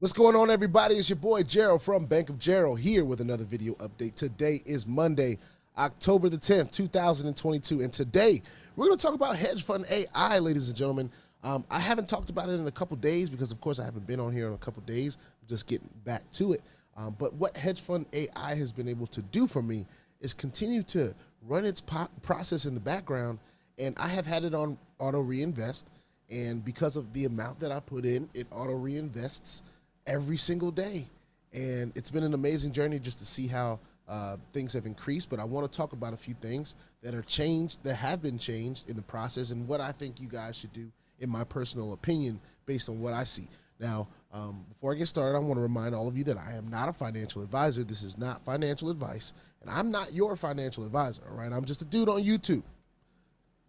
What's going on, everybody? It's your boy Gerald from Bank of Gerald here with another video update. Today is Monday, October the 10th, 2022, and today we're going to talk about Hedgefund AI, ladies and gentlemen. I haven't talked about it in a couple days because, of course, I haven't been on here in a couple days. I'm just getting back to it. But what Hedgefund AI has been able to do for me is continue to run its process in the background, and I have had it on auto reinvest, and because of the amount that I put in, it auto reinvests every single day. And it's been an amazing journey just to see how things have increased. But I want to talk about a few things that are changed, that have been changed in the process, and what I think you guys should do, in my personal opinion, based on what I see. Now, before I get started, I want to remind all of you that I am not a financial advisor. This is not financial advice, and I'm not your financial advisor, all right? I'm just a dude on YouTube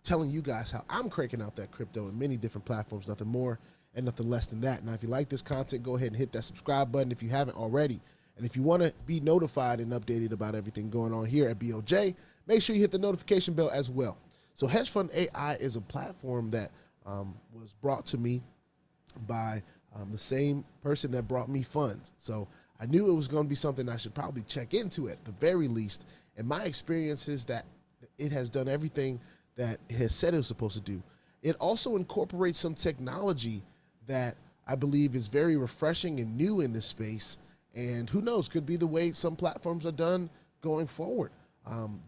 telling you guys how I'm cranking out that crypto in many different platforms, nothing more and nothing less than that. Now, if you like this content, go ahead and hit that subscribe button if you haven't already. And if you want to be notified and updated about everything going on here at BOJ, make sure you hit the notification bell as well. So Hedgefund AI is a platform that was brought to me by the same person that brought me funds. So I knew it was going to be something I should probably check into at the very least. And my experience is that it has done everything that it has said it was supposed to do. It also incorporates some technology that I believe is very refreshing and new in this space, and who knows, could be the way some platforms are done going forward.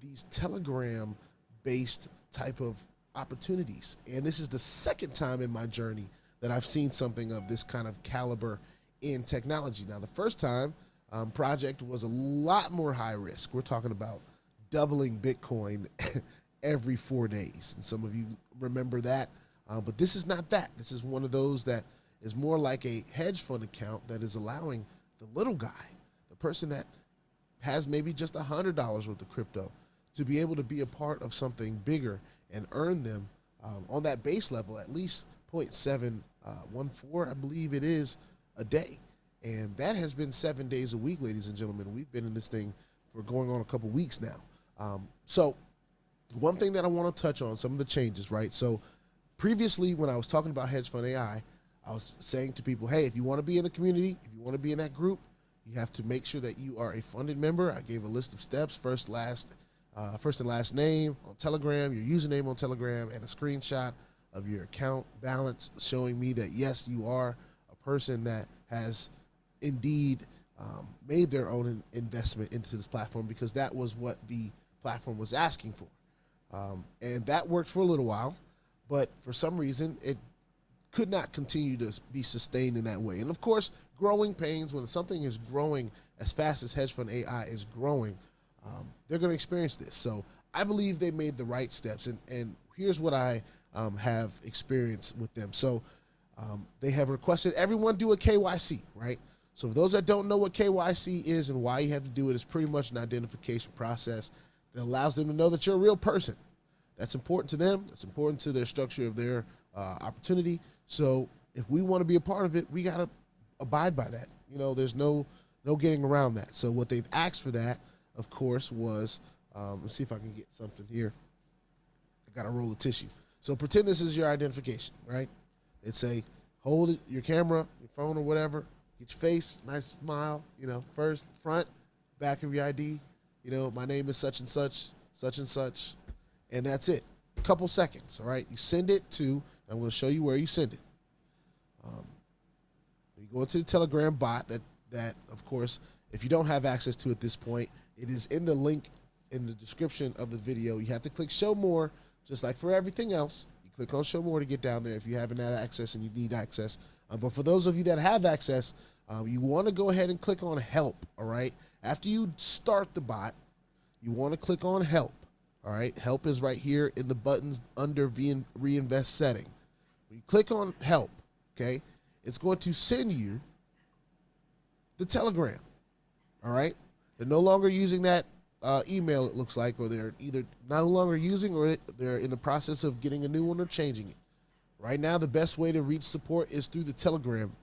These Telegram-based type of opportunities, and this is the second time in my journey that I've seen something of this kind of caliber in technology. Now, the first time project was a lot more high risk. We're talking about doubling Bitcoin every 4 days, and some of you remember that. But this is not that. This is one of those that is more like a hedge fund account that is allowing the little guy, the person that has maybe just $100 worth of crypto, to be able to be a part of something bigger and earn them on that base level at least 0.714, I believe it is, a day. And that has been 7 days a week, ladies and gentlemen. We've been in this thing for going on a couple weeks now. So one thing that I want to touch on, some of the changes, right? So previously, when I was talking about Hedgefund AI, I was saying to people, hey, if you want to be in the community, if you want to be in that group, you have to make sure that you are a funded member. I gave a list of steps, first and last name on Telegram, your username on Telegram, and a screenshot of your account balance showing me that, yes, you are a person that has indeed made their own investment into this platform, because that was what the platform was asking for. And that worked for a little while, but for some reason, it could not continue to be sustained in that way. And of course, growing pains, when something is growing as fast as Hedgefund AI is growing, they're going to experience this. So I believe they made the right steps. And here's what I have experienced with them. So they have requested everyone do a KYC, right? So for those that don't know what KYC is and why you have to do it, it's pretty much an identification process that allows them to know that you're a real person. That's important to them. That's important to their structure of their opportunity. So if we want to be a part of it, we got to abide by that. You know, there's no getting around that. So what they've asked for that, of course, was, let's see if I can get something here. I got a roll of tissue. So pretend this is your identification, right? It's a hold it, your camera, your phone or whatever, get your face, nice smile, you know, first, front, back of your ID. You know, my name is such and such, and that's it. A couple seconds, all right? You send it to, I'm going to show you where you send it. You go into the Telegram bot that, of course, if you don't have access to at this point, it is in the link in the description of the video. You have to click show more, just like for everything else. You click on show more to get down there if you haven't had access and you need access. But for those of you that have access, you want to go ahead and click on help, all right? After you start the bot, you want to click on help, all right? Help is right here in the buttons under reinvest setting. When you click on help, okay, it's going to send you the Telegram, all right? They're no longer using that email, it looks like, or they're either no longer using or they're in the process of getting a new one or changing it. Right now, the best way to reach support is through the Telegram.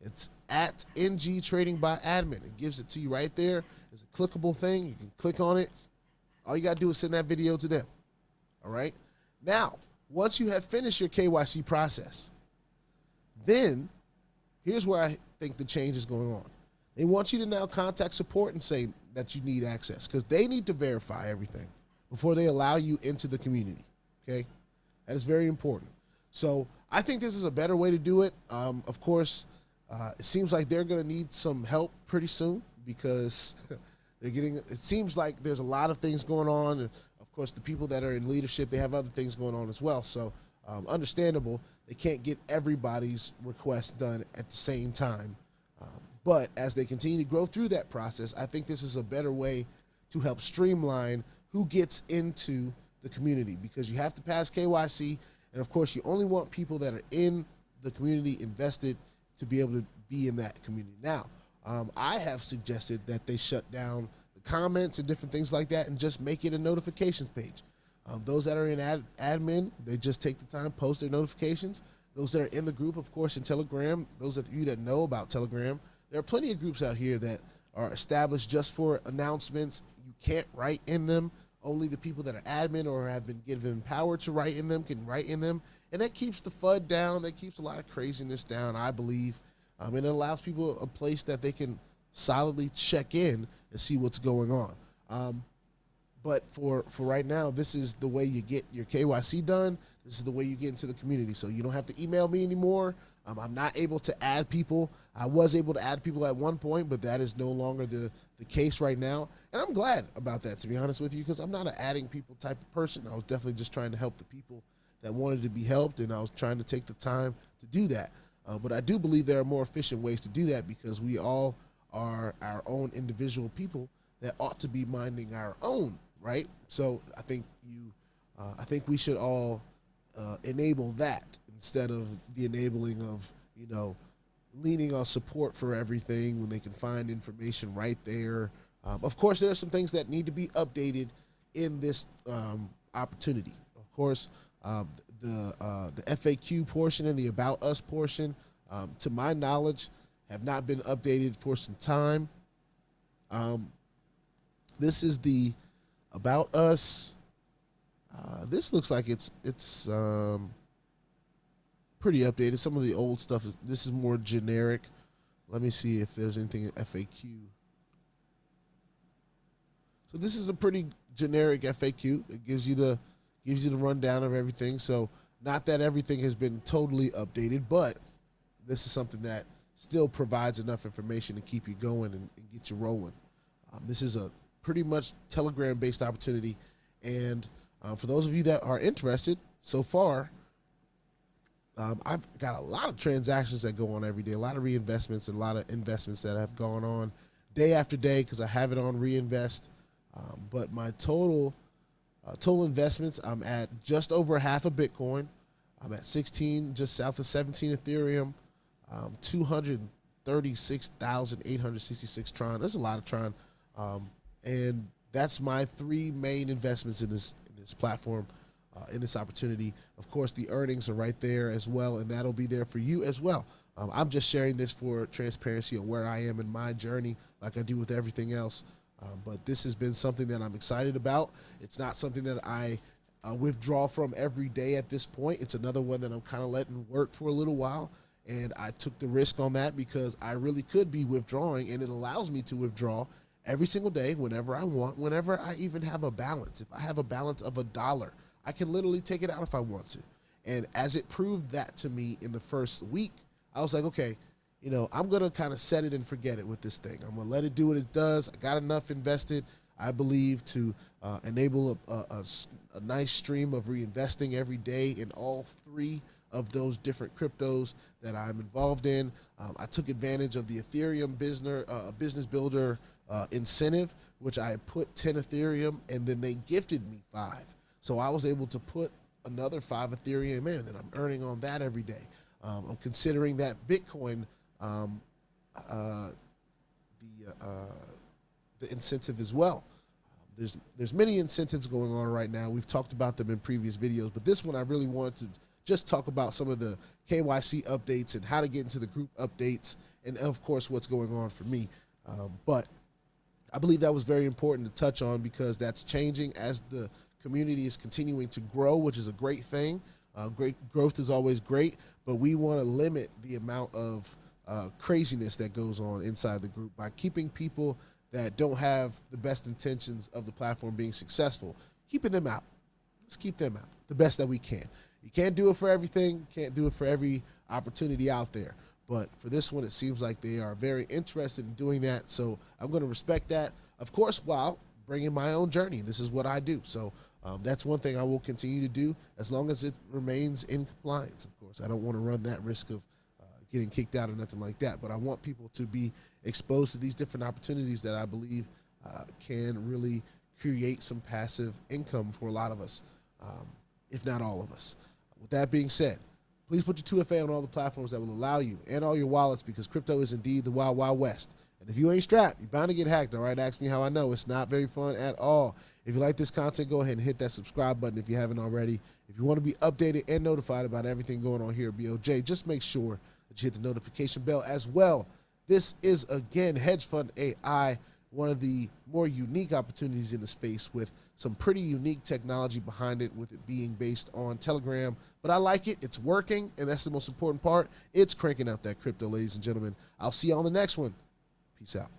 It's at NG Trading by Admin. It gives it to you right there. It's a clickable thing. You can click on it. All you got to do is send that video to them, all right? Now, once you have finished your KYC process, then here's where think the change is going on. They want you to now contact support and say that you need access because they need to verify everything before they allow you into the community, okay? That is very important. So I think this is a better way to do it. Of course, it seems like they're going to need some help pretty soon because it seems like there's a lot of things going on. And of course, the people that are in leadership, they have other things going on as well. So understandable, they can't get everybody's request done at the same time. But as they continue to grow through that process, I think this is a better way to help streamline who gets into the community because you have to pass KYC. And of course, you only want people that are in the community invested to be able to be in that community. Now, I have suggested that they shut down the comments and different things like that and just make it a notifications page. Those that are in admin, they just take the time, post their notifications. Those that are in the group, of course, in Telegram, those of you that know about Telegram, there are plenty of groups out here that are established just for announcements. You can't write in them. Only the people that are admin or have been given power to write in them can write in them. And that keeps the FUD down. That keeps a lot of craziness down, I believe. And it allows people a place that they can solidly check in and see what's going on. But for right now, this is the way you get your KYC done. This is the way you get into the community. So you don't have to email me anymore. I'm not able to add people. I was able to add people at one point, but that is no longer the case right now. And I'm glad about that, to be honest with you, because I'm not an adding people type of person. I was definitely just trying to help the people that wanted to be helped, and I was trying to take the time to do that. But I do believe there are more efficient ways to do that because we all are our own individual people that ought to be minding our own, right? So I think we should all enable that instead of the enabling of, leaning on support for everything when they can find information right there. Of course, there are some things that need to be updated in this opportunity. Of course, the FAQ portion and the About Us portion, to my knowledge, have not been updated for some time. This is the About Us. This looks like it's pretty updated. Some of the old stuff this is more generic. Let me see if there's anything in FAQ. So this is a pretty generic FAQ. It gives you the rundown of everything. So not that everything has been totally updated, but this is something that still provides enough information to keep you going and get you rolling. This is a pretty much Telegram-based opportunity, and for those of you that are interested, so far, I've got a lot of transactions that go on every day, a lot of reinvestments and a lot of investments that have gone on day after day because I have it on reinvest. But my total investments, I'm at just over half a Bitcoin. I'm at 16, just south of 17 Ethereum, 236,866 Tron. There's a lot of Tron. And that's my three main investments in this platform. In this opportunity. Of course, the earnings are right there as well, and that'll be there for you as well. I'm just sharing this for transparency of where I am in my journey, like I do with everything else. But this has been something that I'm excited about. It's not something that I withdraw from every day at this point. It's another one that I'm kind of letting work for a little while, and I took the risk on that because I really could be withdrawing, and it allows me to withdraw every single day whenever I want, whenever I even have a balance. If I have a balance of $1, I can literally take it out if I want to. And as it proved that to me in the first week, I was like, okay, I'm going to kind of set it and forget it with this thing. I'm going to let it do what it does. I got enough invested, I believe, to enable a nice stream of reinvesting every day in all three of those different cryptos that I'm involved in. I took advantage of the Ethereum business builder incentive, which I put 10 Ethereum, and then they gifted me 5. So I was able to put another 5 Ethereum in, and I'm earning on that every day. I'm considering that Bitcoin, the incentive as well. There's many incentives going on right now. We've talked about them in previous videos, but this one I really wanted to just talk about some of the KYC updates and how to get into the group updates, and of course what's going on for me. But I believe that was very important to touch on because that's changing as the community is continuing to grow, which is a great thing. Great growth is always great, but we want to limit the amount of craziness that goes on inside the group by keeping people that don't have the best intentions of the platform being successful, keeping them out. Let's keep them out the best that we can. You can't do it for everything, can't do it for every opportunity out there. But for this one, it seems like they are very interested in doing that. So I'm going to respect that, of course, while bringing my own journey. This is what I do. So that's one thing I will continue to do as long as it remains in compliance, of course. I don't want to run that risk of getting kicked out or nothing like that. But I want people to be exposed to these different opportunities that I believe can really create some passive income for a lot of us, if not all of us. With that being said, please put your 2FA on all the platforms that will allow you and all your wallets, because crypto is indeed the wild, wild west. And if you ain't strapped, you're bound to get hacked, all right? Ask me how I know. It's not very fun at all. If you like this content, go ahead and hit that subscribe button if you haven't already. If you want to be updated and notified about everything going on here at BOJ, just make sure that you hit the notification bell as well. This is, again, Hedgefund AI, one of the more unique opportunities in the space with some pretty unique technology behind it, with it being based on Telegram. But I like it. It's working, and that's the most important part. It's cranking out that crypto, ladies and gentlemen. I'll see you on the next one. Peace out.